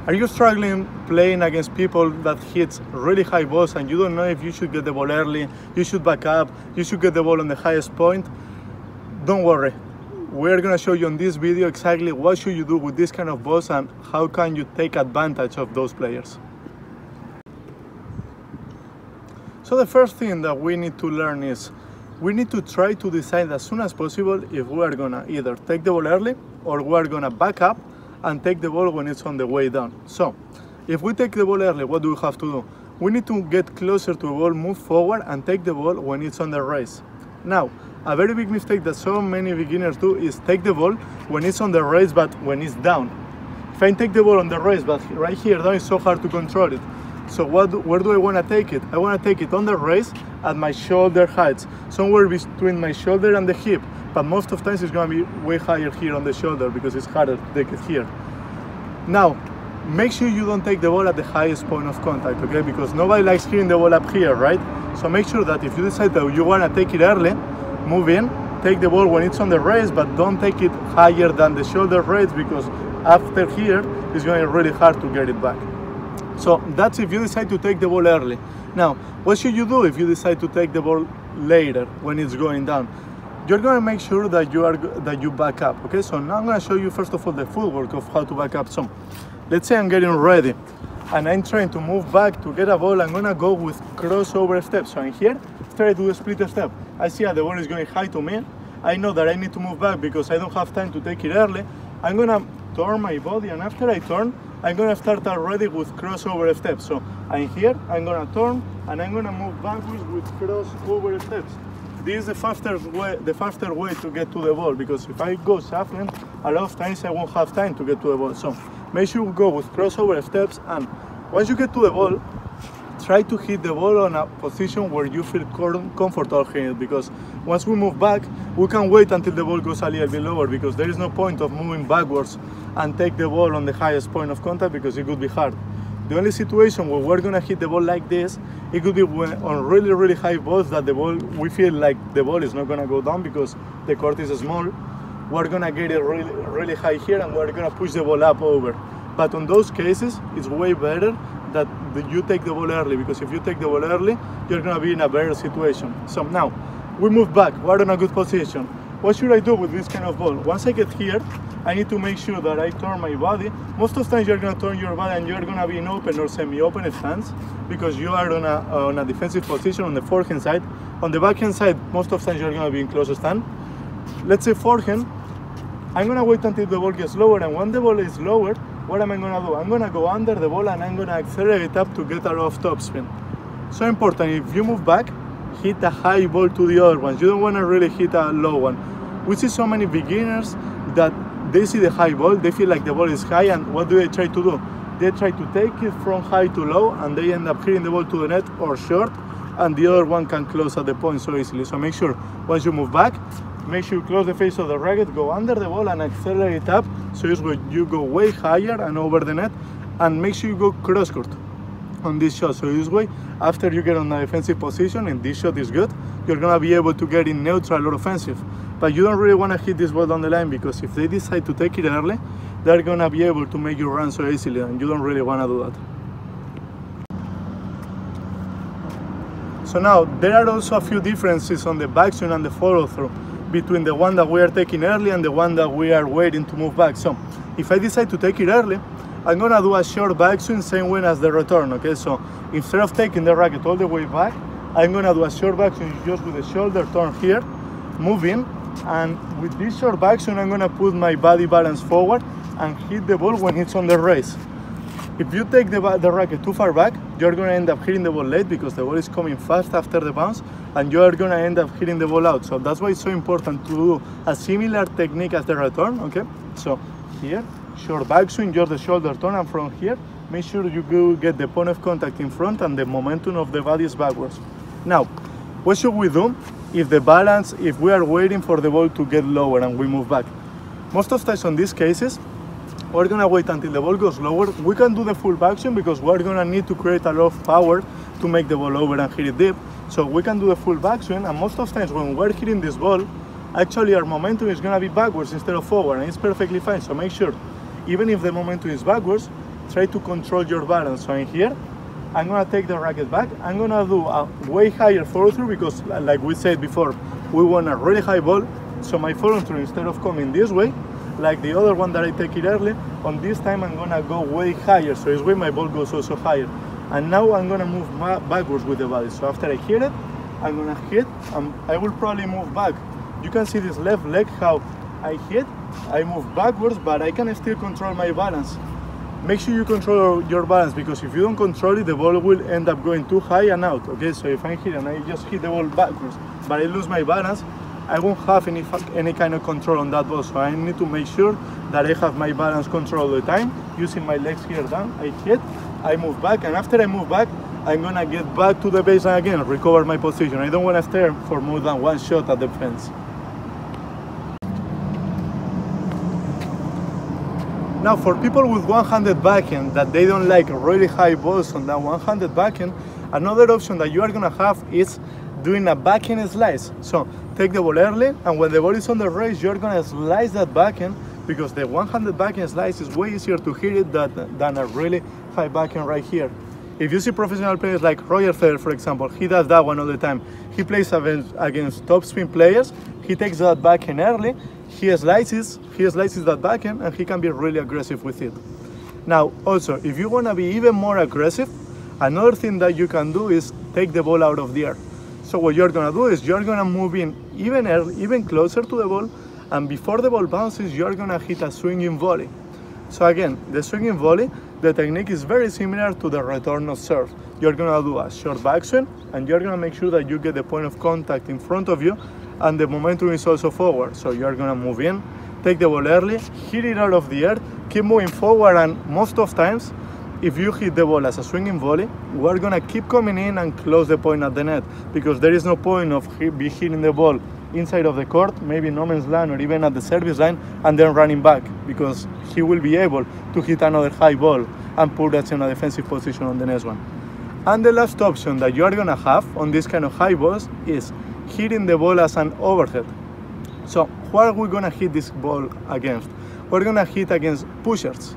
Are you struggling playing against people that hits really high balls and you don't know if you should get the ball early, you should back up, you should get the ball on the highest point? Don't worry. We're going to show you in this video exactly what should you do with this kind of balls and how can you take advantage of those players. So the first thing that we need to learn is we need to try to decide as soon as possible if we are going to either take the ball early or we are going to back up and take the ball when it's on the way down. So if we take the ball early, what do we have to do? We need to get closer to the ball, move forward and take the ball when it's on the raise. Now, a very big mistake that so many beginners do is take the ball when it's on the raise but when it's down. If I take the ball on the raise but right here down, it's so hard to control it. So where do I want to take it? I want to take it on the raise at my shoulder heights, somewhere between my shoulder and the hip. But most of the times it's going to be way higher here on the shoulder because it's harder to take it here. Now, make sure you don't take the ball at the highest point of contact, okay? Because nobody likes hitting the ball up here, right? So make sure that if you decide that you want to take it early, move in, take the ball when it's on the raise, but don't take it higher than the shoulder raise because after here, it's going to be really hard to get it back. So that's if you decide to take the ball early. Now, what should you do if you decide to take the ball later when it's going down? You're going to make sure that you back up, okay? So now I'm going to show you first of all the footwork of how to back up. So let's say I'm getting ready and I'm trying to move back to get a ball. I'm going to go with crossover steps. So I'm here, try to do a split step. I see that the ball is going high to me. I know that I need to move back because I don't have time to take it early. I'm going to turn my body, and after I turn, I'm going to start already with crossover steps. So I'm here, I'm going to turn, and I'm going to move backwards with crossover steps. This is the faster way to get to the ball, because if I go shuffling, a lot of times I won't have time to get to the ball. So make sure you go with crossover steps, and once you get to the ball, try to hit the ball on a position where you feel comfortable hitting it, because once we move back, we can wait until the ball goes a little bit lower, because there is no point of moving backwards and take the ball on the highest point of contact because it could be hard. The only situation where we're going to hit the ball like this, it could be on really, really high balls that the ball, we feel like the ball is not going to go down because the court is small. We're going to get it really, really high here and we're going to push the ball up over. But on those cases, it's way better that you take the ball early, because if you take the ball early, you're going to be in a better situation. So now, we move back, we're in a good position. What should I do with this kind of ball? Once I get here, I need to make sure that I turn my body. Most of the times you're going to turn your body and you're going to be in open or semi-open stance because you are on a defensive position on the forehand side. On the backhand side, most of the times you're going to be in close stand. Let's say forehand, I'm going to wait until the ball gets lower, and when the ball is lower, what am I going to do? I'm going to go under the ball and I'm going to accelerate it up to get out of topspin. So important, if you move back, hit a high ball to the other ones. You don't want to really hit a low one. We see so many beginners that they see the high ball, they feel like the ball is high, and what do they try to do? They try to take it from high to low, and they end up hitting the ball to the net or short, and the other one can close at the point so easily. So make sure once you move back, make sure you close the face of the racket, go under the ball and accelerate up, so you go way higher and over the net, and make sure you go cross court on this shot. So this way, after you get on a defensive position and this shot is good, you're going to be able to get in neutral or offensive. But you don't really want to hit this ball down the line, because if they decide to take it early, they're going to be able to make you run so easily, and you don't really want to do that. So now, there are also a few differences on the backswing and the follow-through between the one that we are taking early and the one that we are waiting to move back. So if I decide to take it early, I'm going to do a short backswing, same way as the return, okay? So instead of taking the racket all the way back, I'm going to do a short backswing just with the shoulder turn here, move in, and with this short backswing, I'm going to put my body balance forward and hit the ball when it's on the raise. If you take the racket too far back, you're going to end up hitting the ball late because the ball is coming fast after the bounce, and you are going to end up hitting the ball out. So that's why it's so important to do a similar technique as the return, okay? So here, short backswing, just the shoulder turn, and from here, make sure you go get the point of contact in front and the momentum of the body is backwards. Now, what should we do if we are waiting for the ball to get lower and we move back? Most of the times on these cases, we're going to wait until the ball goes lower. We can do the full backswing because we're going to need to create a lot of power to make the ball over and hit it deep. So we can do the full backswing, and most of the times when we're hitting this ball, actually our momentum is going to be backwards instead of forward, and it's perfectly fine. So make sure, even if the momentum is backwards, try to control your balance. So in here, I'm gonna take the racket back. I'm gonna do a way higher follow through because, like we said before, we want a really high ball. So my follow through, instead of coming this way, like the other one that I take it early, on this time I'm gonna go way higher. So this way my ball goes also higher. And now I'm gonna move backwards with the body. So after I hit it, I'm gonna hit, and I will probably move back. You can see this left leg, how I hit, I move backwards, but I can still control my balance. Make sure you control your balance, because if you don't control it, the ball will end up going too high and out, okay? So if I'm here and I just hit the ball backwards, but I lose my balance, I won't have any kind of control on that ball. So I need to make sure that I have my balance control all the time, using my legs here down, I hit, I move back, and after I move back, I'm gonna get back to the baseline again, recover my position. I don't wanna stare for more than one shot at the fence. Now, for people with one-handed backhand that they don't like really high balls on that one-handed backhand, another option that you are gonna have is doing a backhand slice. So take the ball early, and when the ball is on the race, you're gonna slice that backhand, because the one-handed backhand slice is way easier to hit it than a really high backhand right here. If you see professional players like Roger Federer, for example, he does that one all the time. He plays against topspin players, he takes that backhand early, he slices that backhand, and he can be really aggressive with it. Now, also, if you want to be even more aggressive, another thing that you can do is take the ball out of the air. So what you're going to do is you're going to move in even closer to the ball, and before the ball bounces, you're going to hit a swinging volley. So again, the swinging volley, the technique is very similar to the return of serve. You're going to do a short backswing, and you're going to make sure that you get the point of contact in front of you, and the momentum is also forward. So you're gonna move in, take the ball early, hit it out of the air, keep moving forward, and most of times, if you hit the ball as a swinging volley, we're gonna keep coming in and close the point at the net, because there is no point of hitting the ball inside of the court, maybe no man's land or even at the service line, and then running back, because he will be able to hit another high ball and put us in a defensive position on the next one. And the last option that you are gonna have on this kind of high balls is hitting the ball as an overhead. So what are we gonna hit this ball against? We're gonna hit against pushers.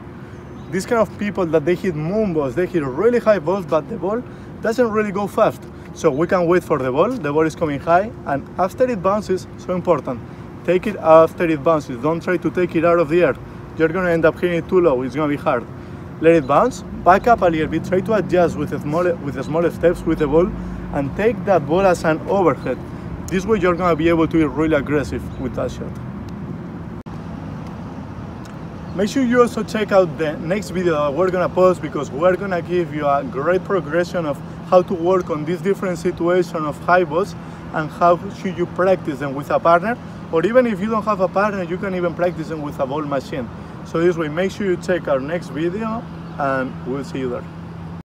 These kind of people that they hit moon balls, they hit really high balls, but the ball doesn't really go fast. So we can wait for the ball is coming high, and after it bounces, so important, take it after it bounces. Don't try to take it out of the air. You're gonna end up hitting it too low, it's gonna be hard. Let it bounce, back up a little bit, try to adjust with the smaller steps with the ball, and take that ball as an overhead. This way you're gonna be able to be really aggressive with that shot. Make sure you also check out the next video that we're gonna post, because we're gonna give you a great progression of how to work on these different situations of high balls, and how should you practice them with a partner, or even if you don't have a partner, you can even practice them with a ball machine. So this way, make sure you check our next video, and we'll see you there.